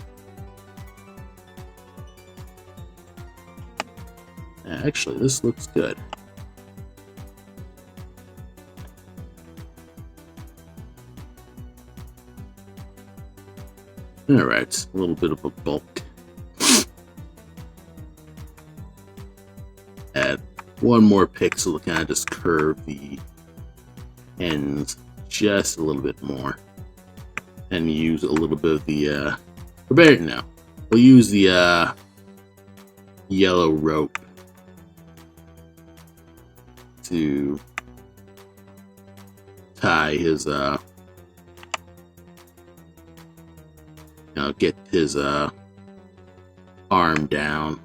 Actually, this looks good. Alright, a little bit of a bulk. Add one more pixel to kind of just curve the ends just a little bit more. And use a little bit of the, we'll use the, yellow rope to tie his, get his, arm down.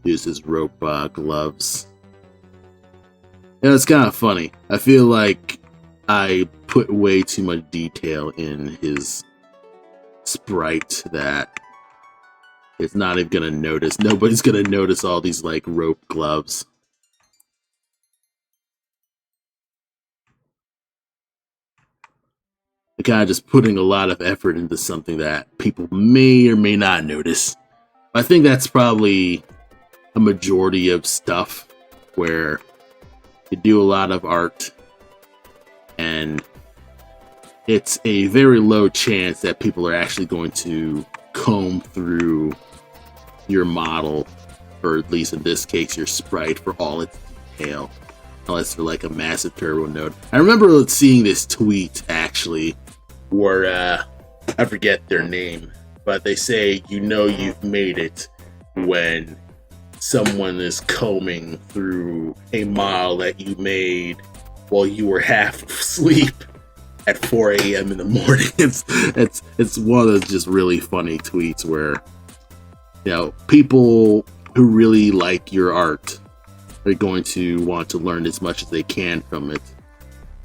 Use his rope, gloves. It's kind of funny. I feel like I put way too much detail in his sprite that it's not even gonna notice. Nobody's gonna notice all these like rope gloves. I'm kind of just putting a lot of effort into something that people may or may not notice. I think that's probably a majority of stuff where you do a lot of art and it's a very low chance that people are actually going to comb through your model, or at least in this case your sprite, for all its detail, unless they're like a massive turbo node. I remember seeing this tweet actually where I forget their name, but they say you've made it when someone is combing through a model that you made while you were half asleep. at 4 a.m. in the morning. It's one of those just really funny tweets where, you know, people who really like your art are going to want to learn as much as they can from it,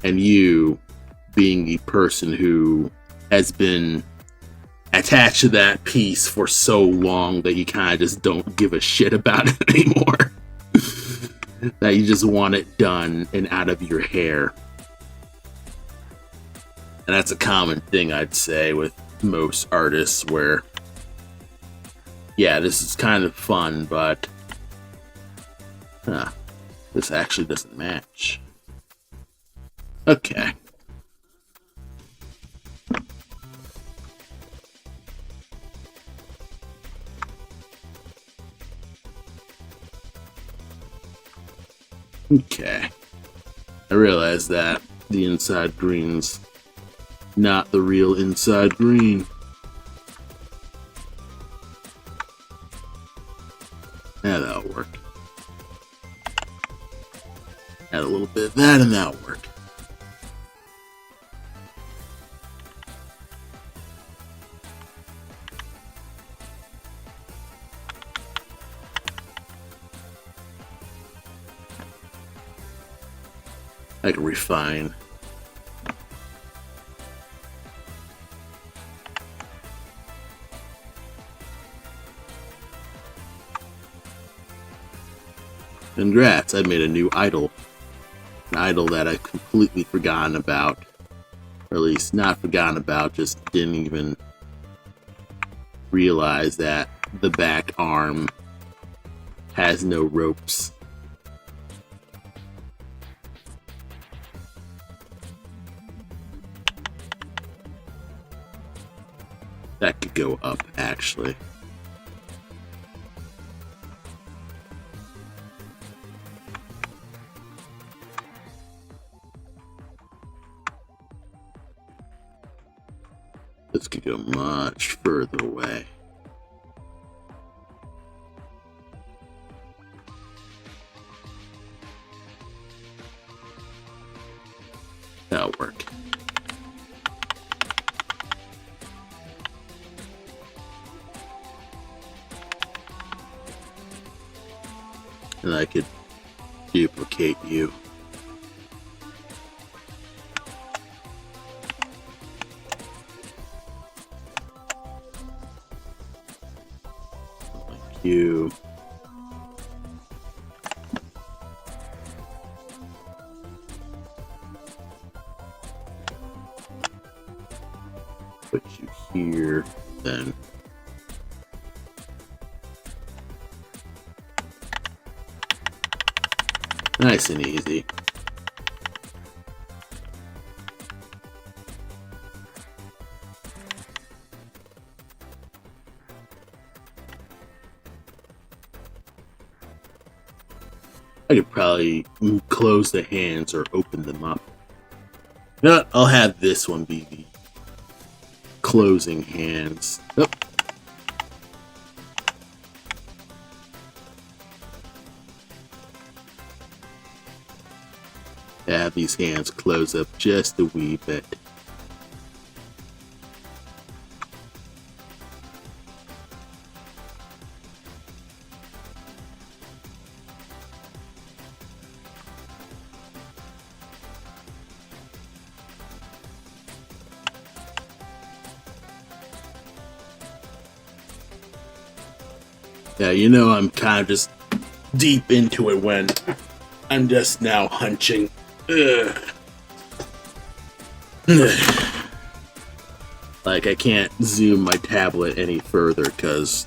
and you, being a person who has been attached to that piece for so long that you kind of just don't give a shit about it anymore. That you just want it done and out of your hair. And that's a common thing, I'd say, with most artists where, yeah, this is kind of fun, but this actually doesn't match. Okay. Okay. I realize that the inside green's not the real inside green. Yeah, that'll work. Add a little bit of that and that'll work. I can refine. Congrats, I made a new idol. An idol that I completely forgotten about. Or at least not forgotten about, just didn't even realize that the back arm has no ropes. That could go up, actually. This could go much further away. That'll work. And I could duplicate you. Like you. Put you here, then. Nice and easy. I could probably close the hands or open them up. You know what? I'll have this one be the closing hands. Oh. Have these hands close up just a wee bit. Yeah, you know I'm kind of just deep into it when I'm just now hunching. Ugh. Like, I can't zoom my tablet any further because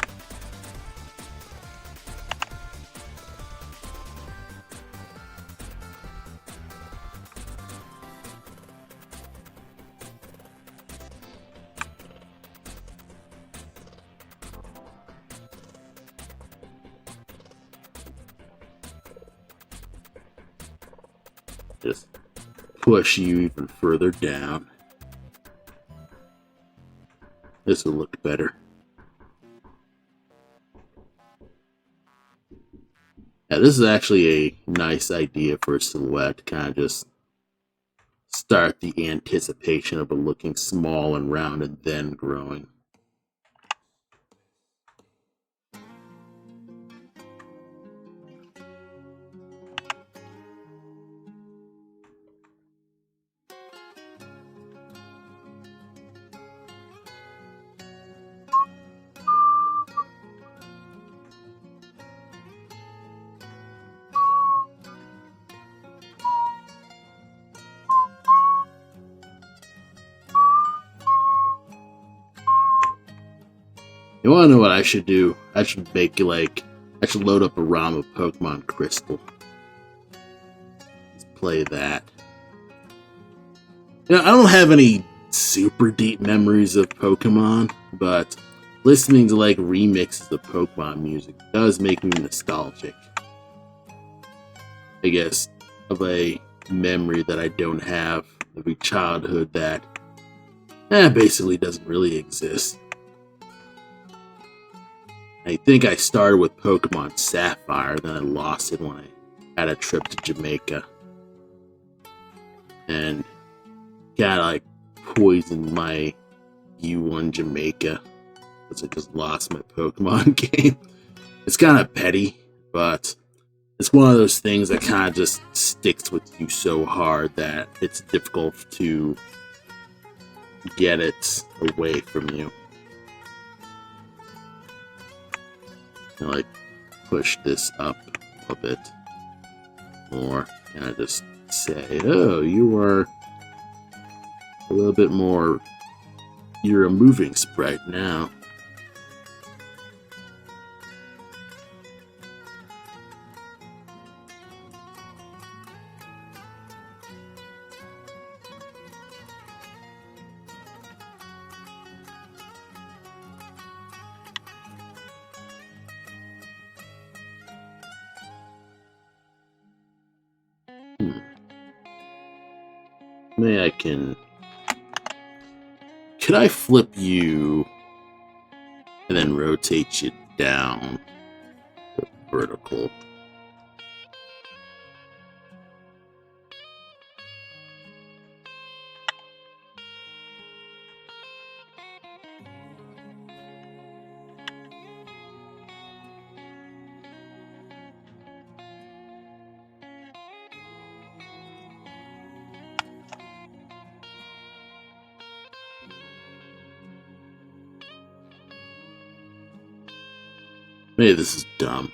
just push you even further down. This will look better. Yeah, this is actually a nice idea for a silhouette. Kind of just start the anticipation of it looking small and round and then growing. You wanna know what I should do? I should I should load up a ROM of Pokemon Crystal. Let's play that. I don't have any super deep memories of Pokemon, but listening to like remixes of Pokemon music does make me nostalgic. I guess of a memory that I don't have of a childhood that basically doesn't really exist. I think I started with Pokemon Sapphire, then I lost it when I had a trip to Jamaica. And kinda like poisoned my view on Jamaica because I just lost my Pokemon game. It's kind of petty, but it's one of those things that kind of just sticks with you so hard that it's difficult to get it away from you. Like push this up a bit more, and I just say, "Oh, you are a little bit more. You're a moving sprite now." Maybe I can. Could I flip you and then rotate you down vertical? Maybe this is dumb.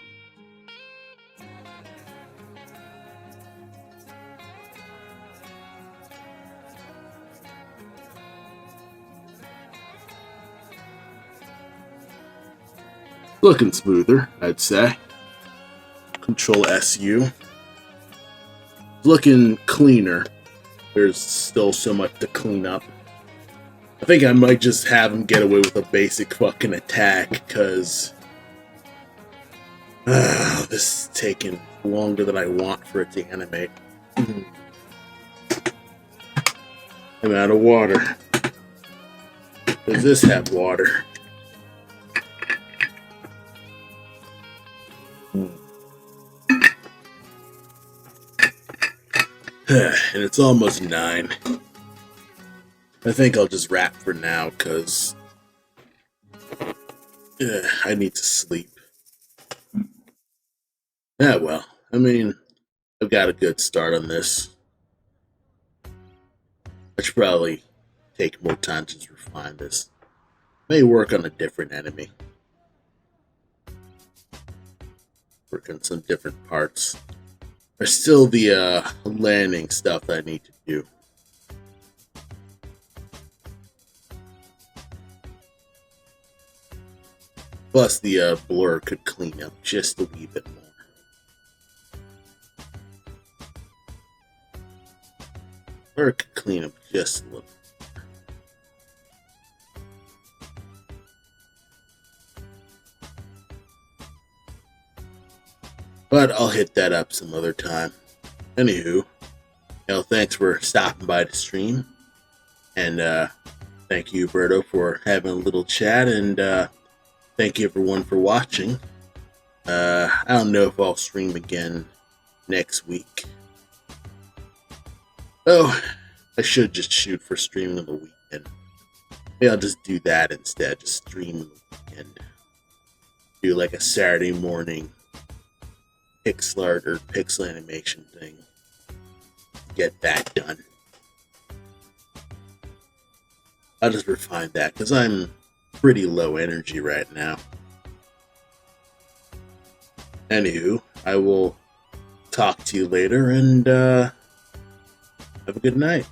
Looking smoother, I'd say. Control SU. Looking cleaner. There's still so much to clean up. I think I might just have him get away with a basic fucking attack, because this is taking longer than I want for it to animate. I'm out of water. Does this have water? And it's almost 9. I think I'll just wrap for now, because I need to sleep. Yeah, well, I mean, I've got a good start on this. I should probably take more time to refine this. May work on a different enemy. Work on some different parts. There's still the landing stuff that I need to do. Plus the blur could clean up just a wee bit more. Blur could clean up just a little. But I'll hit that up some other time. Anywho, thanks for stopping by the stream. And thank you, Berto, for having a little chat. And thank you, everyone, for watching. I don't know if I'll stream again next week. Oh, I should just shoot for streaming on the weekend. Maybe I'll just do that instead. Just stream on the weekend. Do like a Saturday morning pixel art or pixel animation thing. Get that done. I'll just refine that because I'm pretty low energy right now. Anywho, I will talk to you later and have a good night.